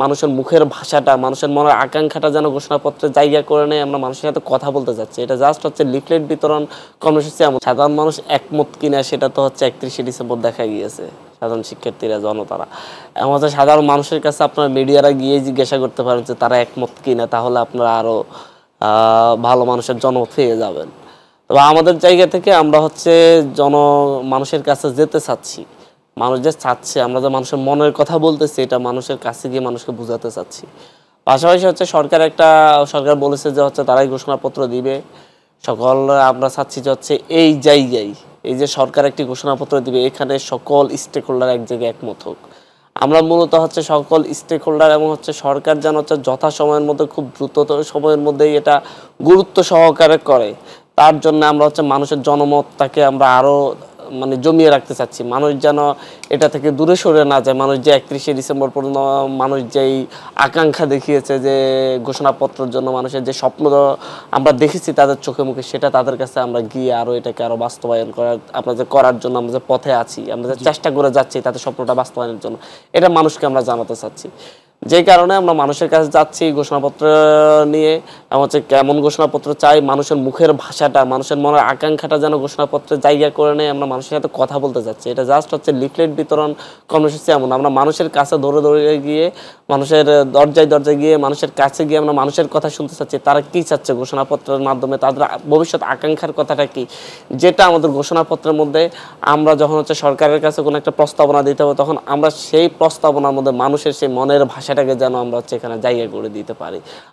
মানুষের মুখের ভাষাটা, মানুষের মনের আকাঙ্ক্ষাটা যেন ঘোষণাপত্রের জায়গা করে নেয়, আমরা মানুষের সাথে কথা বলতে চাচ্ছি। এটা জাস্ট হচ্ছে লিফলেট বিতরণ কর্মসূচি। এমন সাধারণ মানুষ একমত কিনা সেটা তো হচ্ছে 31শে ডিসেম্বর দেখা গিয়েছে। সাধারণ শিক্ষার্থীরা, জনতারা, এমন হচ্ছে সাধারণ মানুষের কাছে আপনারা মিডিয়ারা গিয়ে জিজ্ঞাসা করতে পারেন যে তারা একমত কিনা, তাহলে আপনারা আরও ভালো মানুষের জনমত পেয়ে যাবেন। তবে আমাদের জায়গা থেকে আমরা হচ্ছে মানুষের কাছে যেতে চাচ্ছি। মানুষ যে চাচ্ছে, আমরা যে মানুষের মনের কথা বলতেছি, এটা মানুষের কাছে গিয়ে মানুষকে বোঝাতে চাচ্ছি। পাশাপাশি হচ্ছে সরকার বলেছে যে হচ্ছে তারাই ঘোষণাপত্র দিবে সকল। আমরা চাচ্ছি যে হচ্ছে এই জায়গায়, এই যে সরকার একটি ঘোষণাপত্র দিবে, এখানে সকল স্টেক হোল্ডার এক জায়গায় একমত হোক। আমরা মূলত হচ্ছে সকল স্টেক হোল্ডার এবং হচ্ছে সরকার যেন হচ্ছে যথাসময়ের মধ্যে, খুব দ্রুততর সময়ের মধ্যেই এটা গুরুত্ব সহকারে করে, তার জন্য আমরা হচ্ছে মানুষের জনমতটাকে আমরা আরও জমিয়ে রাখতে চাচ্ছি। মানুষ যেন এটা থেকে দূরে সরে না যায়। মানুষ যে 31শে ডিসেম্বর পর্যন্ত মানুষ যেই আকাঙ্ক্ষা দেখিয়েছে, যে ঘোষণাপত্রের জন্য মানুষের যে স্বপ্ন আমরা দেখেছি তাদের চোখে মুখে, সেটা তাদের কাছে আমরা গিয়ে আরও এটাকে আরও বাস্তবায়ন করার জন্য আমরা যে পথে আছি, আমরা যে চেষ্টা করে যাচ্ছি তাদের স্বপ্নটা বাস্তবায়নের জন্য, এটা মানুষকে আমরা জানাতে চাচ্ছি। যে কারণে আমরা মানুষের কাছে যাচ্ছি ঘোষণাপত্র নিয়ে। হচ্ছে কেমন ঘোষণাপত্র চাই, মানুষের মুখের ভাষাটা, মানুষের মনের আকাঙ্ক্ষাটা যেন ঘোষণাপত্রের জায়গা করে নেয়, আমরা মানুষের সাথে কথা বলতে চাচ্ছি। এটা জাস্ট হচ্ছে লিফলেট বিতরণ কর্মসূচি। এমন আমরা মানুষের কাছে দৌড়ে গিয়ে, মানুষের দরজায় গিয়ে, মানুষের কাছে গিয়ে আমরা মানুষের কথা শুনতে চাচ্ছি। তারা কী চাচ্ছে ঘোষণাপত্রের মাধ্যমে, তাদের ভবিষ্যৎ আকাঙ্ক্ষার কথাটা কি, যেটা আমাদের ঘোষণাপত্রের মধ্যে আমরা যখন হচ্ছে সরকারের কাছে কোনো একটা প্রস্তাবনা দিতে হবে, তখন আমরা সেই প্রস্তাবনার মধ্যে মানুষের সেই মনের ভাষাটাকে যেন আমরা হচ্ছে এখানে জায়গা করে দিতে পারি।